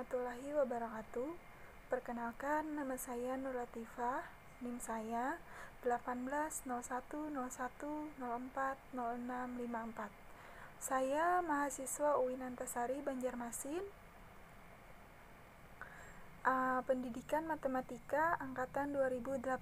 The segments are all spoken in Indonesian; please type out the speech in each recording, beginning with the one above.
warahmatullahi wabarakatuh. Perkenalkan, nama saya Nur Latifah, NIM saya 180101040654. Saya mahasiswa UIN Antasari Banjarmasin, pendidikan matematika angkatan 2018.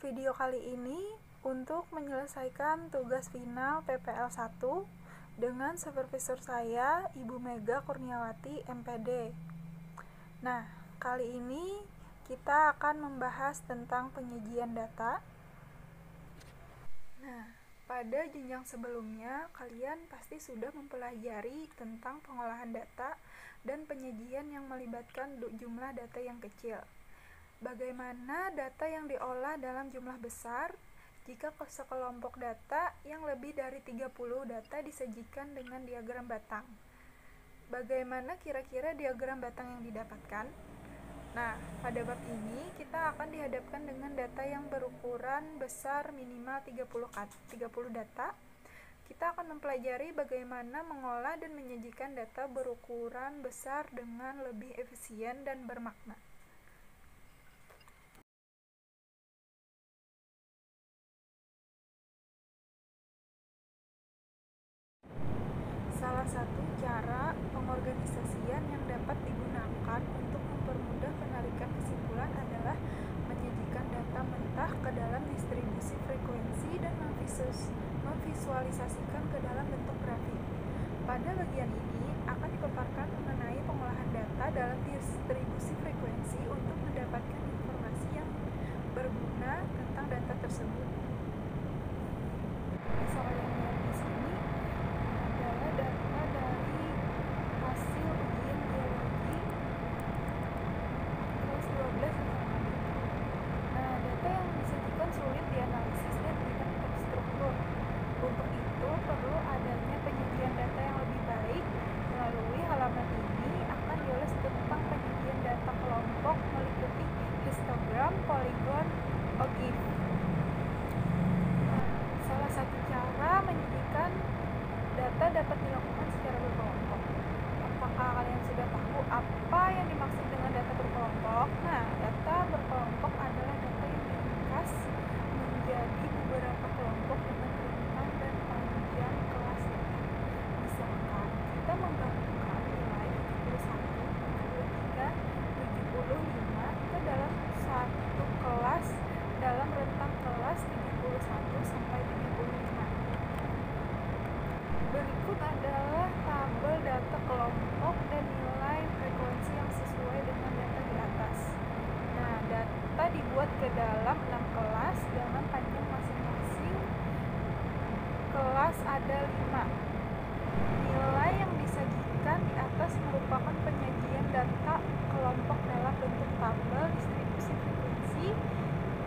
Video kali ini untuk menyelesaikan tugas final PPL 1 dengan supervisor saya, Ibu Mega Kurniawati, MPD. Nah, kali ini kita akan membahas tentang penyajian data. Nah, pada jenjang sebelumnya, kalian pasti sudah mempelajari tentang pengolahan data dan penyajian yang melibatkan jumlah data yang kecil. Bagaimana data yang diolah dalam jumlah besar jika sekelompok data yang lebih dari 30 data disajikan dengan diagram batang. Bagaimana kira-kira diagram batang yang didapatkan? Nah, pada bab ini kita akan dihadapkan dengan data yang berukuran besar minimal 30 data. Kita akan mempelajari bagaimana mengolah dan menyajikan data berukuran besar dengan lebih efisien dan bermakna. Salah satu cara pengorganisasian yang dapat digunakan untuk mempermudah penarikan kesimpulan adalah menyajikan data mentah ke dalam distribusi frekuensi dan memvisualisasikan ke dalam bentuk grafik. Pada bagian ini akan dipaparkan mengenai pengolahan data dalam distribusi frekuensi untuk mendapatkan informasi yang berguna tentang data tersebut. Soal yang lihat di sini adalah data dari hasil ujian biologi kelas 12 informatika. Nah, data yang disajikan sulit dianalisis dan tidak terstruktur. Untuk itu perlu adanya penyajian data yang lebih baik. Melalui halaman ini akan diolah tentang penyajian data kelompok meliputi histogram, poligon, OGIF. Salah satu cara menyajikan data dapat dilakukan secara berkelompok. Apakah kalian sudah tahu apa yang dimaksud dengan data berkelompok? Nah, data berkelompok adalah data yang diringkas menjadi beberapa kelompok dengan urutan dan panjang kelas data. Misalkan kita menggabungkan nilai 71, 73, 75 ke dalam satu kelas dalam rentang kelas 71 sampai 75. Berikut adalah tabel data kelompok dan nilai frekuensi yang sesuai dengan data di atas. Nah, data dibuat ke dalam 6 kelas dengan panjang masing-masing kelas ada 5. Nilai yang disajikan di atas merupakan penyajian data kelompok dalam bentuk tabel distribusi frekuensi.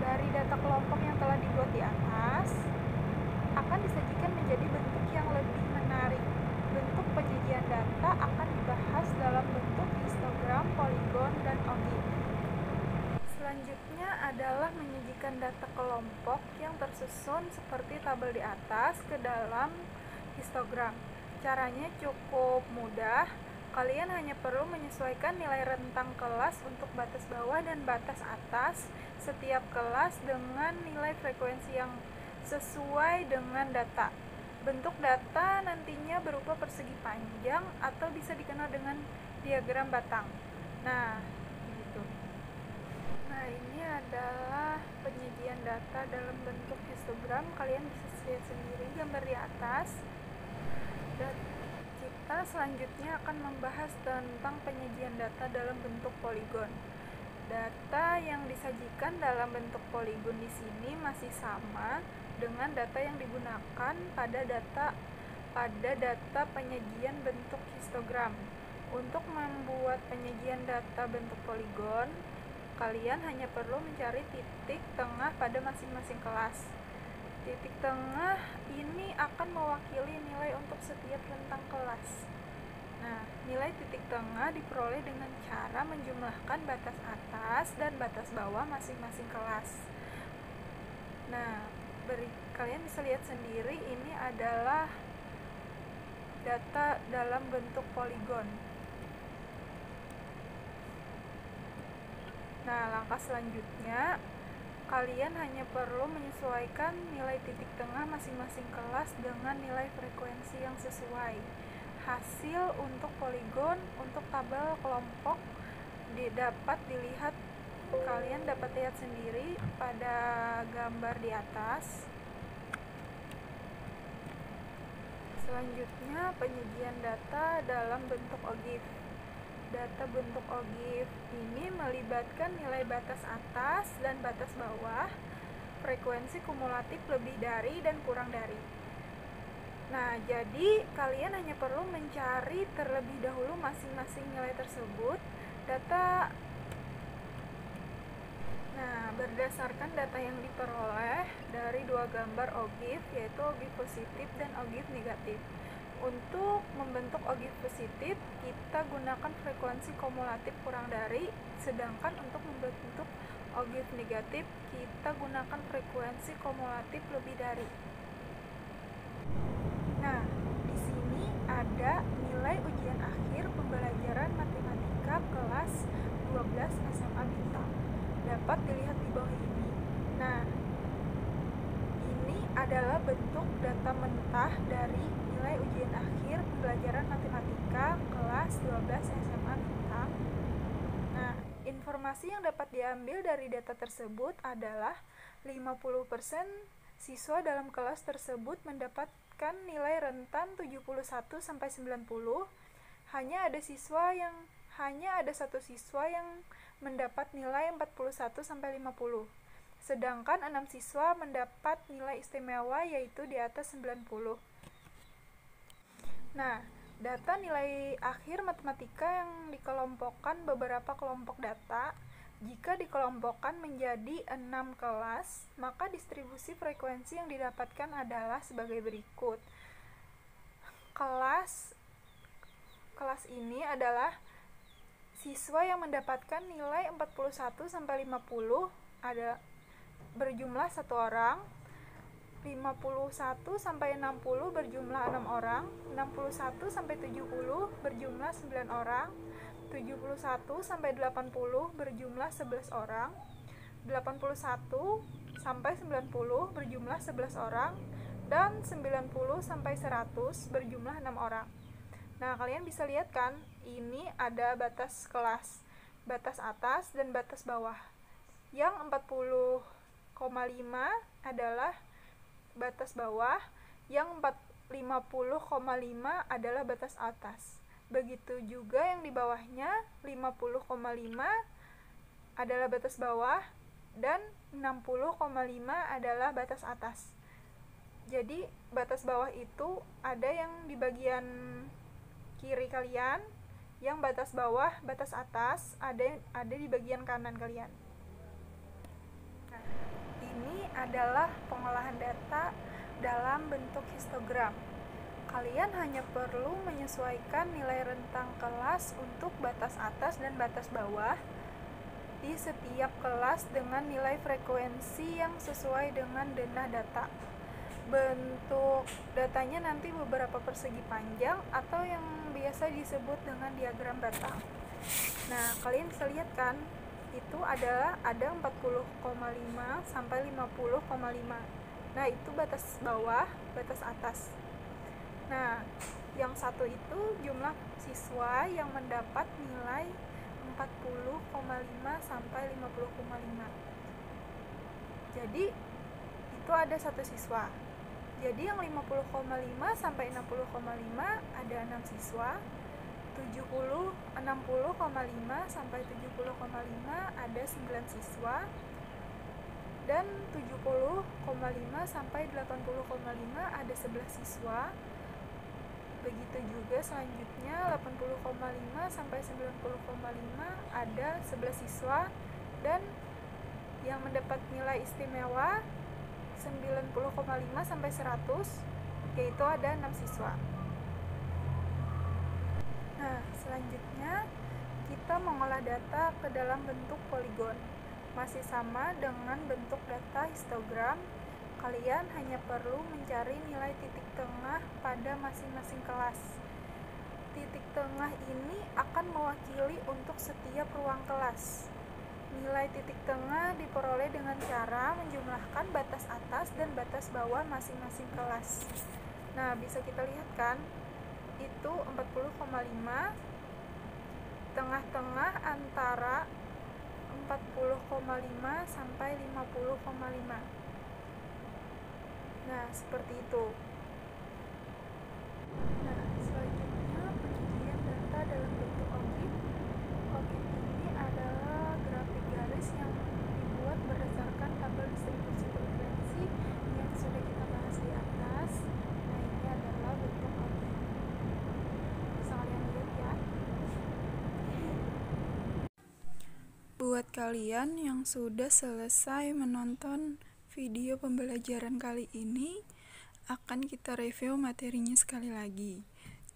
Dari data kelompok yang telah dibuat di atas akan disajikan menjadi bentuk yang lebih menarik. Bentuk penyajian data akan dibahas dalam bentuk histogram, poligon, dan OGIF. Selanjutnya adalah menyajikan data kelompok yang tersusun seperti tabel di atas ke dalam histogram. Caranya cukup mudah. Kalian hanya perlu menyesuaikan nilai rentang kelas untuk batas bawah dan batas atas setiap kelas dengan nilai frekuensi yang sesuai dengan data. Bentuk data nantinya berupa persegi panjang atau bisa dikenal dengan diagram batang. Nah, gitu. Nah, ini adalah penyajian data dalam bentuk histogram. Kalian bisa lihat sendiri gambar di atas. Dan kita selanjutnya akan membahas tentang penyajian data dalam bentuk poligon. Data yang disajikan dalam bentuk poligon di sini masih sama dengan data yang digunakan pada data penyajian bentuk histogram. Untuk membuat penyajian data bentuk poligon, kalian hanya perlu mencari titik tengah pada masing-masing kelas. Titik tengah ini akan mewakili nilai untuk setiap rentang kelas. Nah, nilai titik tengah diperoleh dengan cara menjumlahkan batas atas dan batas bawah masing-masing kelas. Nah, kalian bisa lihat sendiri ini adalah data dalam bentuk poligon. Nah, langkah selanjutnya kalian hanya perlu menyesuaikan nilai titik tengah masing-masing kelas dengan nilai frekuensi yang sesuai. Hasil untuk poligon untuk tabel kelompok dapat dilihat, kalian dapat lihat sendiri pada gambar di atas. Selanjutnya, penyajian data dalam bentuk OGIF. Data bentuk OGIF ini melibatkan nilai batas atas dan batas bawah, frekuensi kumulatif lebih dari dan kurang dari. Nah, jadi kalian hanya perlu mencari terlebih dahulu masing-masing nilai tersebut. Berdasarkan data yang diperoleh dari dua gambar OGIF, yaitu OGIF positif dan OGIF negatif. Untuk membentuk OGIF positif, kita gunakan frekuensi kumulatif kurang dari, sedangkan untuk membentuk OGIF negatif, kita gunakan frekuensi kumulatif lebih dari. Nah, di sini ada nilai ujian akhir pembelajaran matematika kelas 12 SMA Bintang. Dapat dilihat di bawah ini. Nah, ini adalah bentuk data mentah dari nilai ujian akhir pembelajaran matematika kelas 12 SMA Bintang. Nah, informasi yang dapat diambil dari data tersebut adalah 50% siswa dalam kelas tersebut mendapatkan nilai rentan 71 sampai 90. Hanya ada satu siswa yang mendapat nilai 41 sampai 50. Sedangkan 6 siswa mendapat nilai istimewa yaitu di atas 90. Nah, data nilai akhir matematika yang dikelompokkan beberapa kelompok data. Jika dikelompokkan menjadi 6 kelas, maka distribusi frekuensi yang didapatkan adalah sebagai berikut. Kelas ini adalah siswa yang mendapatkan nilai 41 sampai 50 ada berjumlah 1 orang, 51 sampai 60 berjumlah 6 orang, 61 sampai 70 berjumlah 9 orang, 71 sampai 80 berjumlah 11 orang, 81 sampai 90 berjumlah 11 orang, dan 90 sampai 100 berjumlah 6 orang. Nah, kalian bisa lihat kan, ini ada batas kelas, batas atas dan batas bawah. Yang 40,5 adalah batas bawah, yang 50,5 adalah batas atas. Begitu juga yang di bawahnya, 50,5 adalah batas bawah dan 60,5 adalah batas atas. Jadi batas bawah itu ada yang di bagian kiri kalian, yang batas bawah, batas atas ada di bagian kanan kalian. Nah, ini adalah pengolahan data dalam bentuk histogram. Kalian hanya perlu menyesuaikan nilai rentang kelas untuk batas atas dan batas bawah di setiap kelas dengan nilai frekuensi yang sesuai dengan denah data. Bentuk datanya nanti beberapa persegi panjang atau yang biasa disebut dengan diagram batang. Nah, kalian bisa lihat kan, itu ada 40,5 sampai 50,5. Nah, itu batas bawah, batas atas. Nah, yang satu itu jumlah siswa yang mendapat nilai 40,5 sampai 50,5. Jadi itu ada satu siswa. Jadi yang 50,5 sampai 60,5 ada 6 siswa. 60,5 sampai 70,5 ada 9 siswa. Dan 70,5 sampai 80,5 ada 11 siswa. Begitu juga selanjutnya 80,5 sampai 90,5 ada 11 siswa, dan yang mendapat nilai istimewa 90,5 sampai 100 yaitu ada 6 siswa. Nah, selanjutnya kita mengolah data ke dalam bentuk poligon. Masih sama dengan bentuk data histogram. Kalian hanya perlu mencari nilai titik tengah pada masing-masing kelas. Titik tengah ini akan mewakili untuk setiap ruang kelas. Nilai titik tengah diperoleh dengan cara menjumlahkan batas atas dan batas bawah masing-masing kelas. Nah, bisa kita lihat kan, itu 40,5, tengah-tengah antara 40,5 sampai 50,5. Nah, seperti itu. Nah, selanjutnya penyajian data dalam bentuk objek. Objek ini adalah grafik garis yang dibuat berdasarkan tabel distribusi frekuensi yang sudah kita bahas di atas. Nah, ini adalah bentuk objek. Bisa kalian lihat ya. Buat kalian yang sudah selesai menonton video pembelajaran kali ini, akan kita review materinya sekali lagi.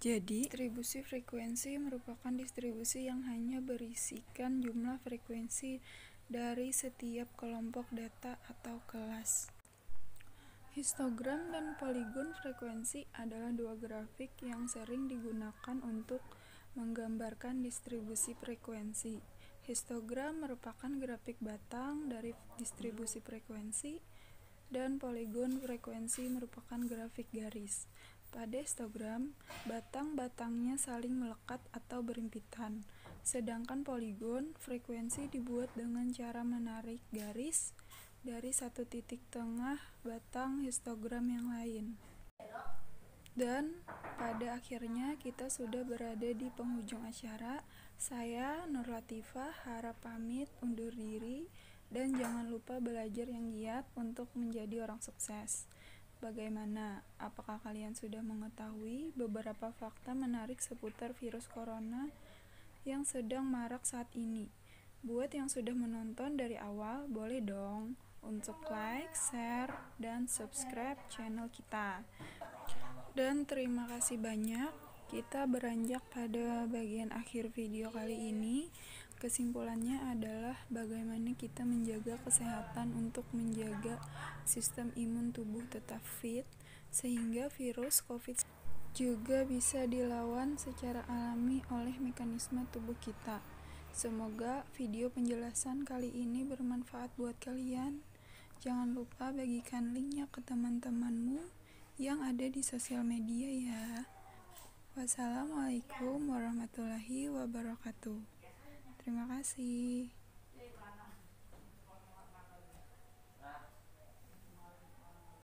Jadi, distribusi frekuensi merupakan distribusi yang hanya berisikan jumlah frekuensi dari setiap kelompok data atau kelas. Histogram dan poligon frekuensi adalah dua grafik yang sering digunakan untuk menggambarkan distribusi frekuensi. Histogram merupakan grafik batang dari distribusi frekuensi, dan poligon frekuensi merupakan grafik garis. Pada histogram, batang-batangnya saling melekat atau berhimpitan, sedangkan poligon frekuensi dibuat dengan cara menarik garis dari satu titik tengah batang histogram yang lain. Dan pada akhirnya kita sudah berada di penghujung acara. Saya Nur Latifah harap pamit undur diri, dan jangan lupa belajar yang giat untuk menjadi orang sukses. Bagaimana? Apakah kalian sudah mengetahui beberapa fakta menarik seputar virus corona yang sedang marak saat ini? Buat yang sudah menonton dari awal, boleh dong untuk like, share, dan subscribe channel kita. Dan terima kasih banyak. Kita beranjak pada bagian akhir video kali ini. Kesimpulannya adalah bagaimana kita menjaga kesehatan untuk menjaga sistem imun tubuh tetap fit, sehingga virus COVID juga bisa dilawan secara alami oleh mekanisme tubuh kita. Semoga video penjelasan kali ini bermanfaat buat kalian. Jangan lupa bagikan linknya ke teman-temanmu yang ada di sosial media ya. Wassalamualaikum warahmatullahi wabarakatuh. Terima kasih.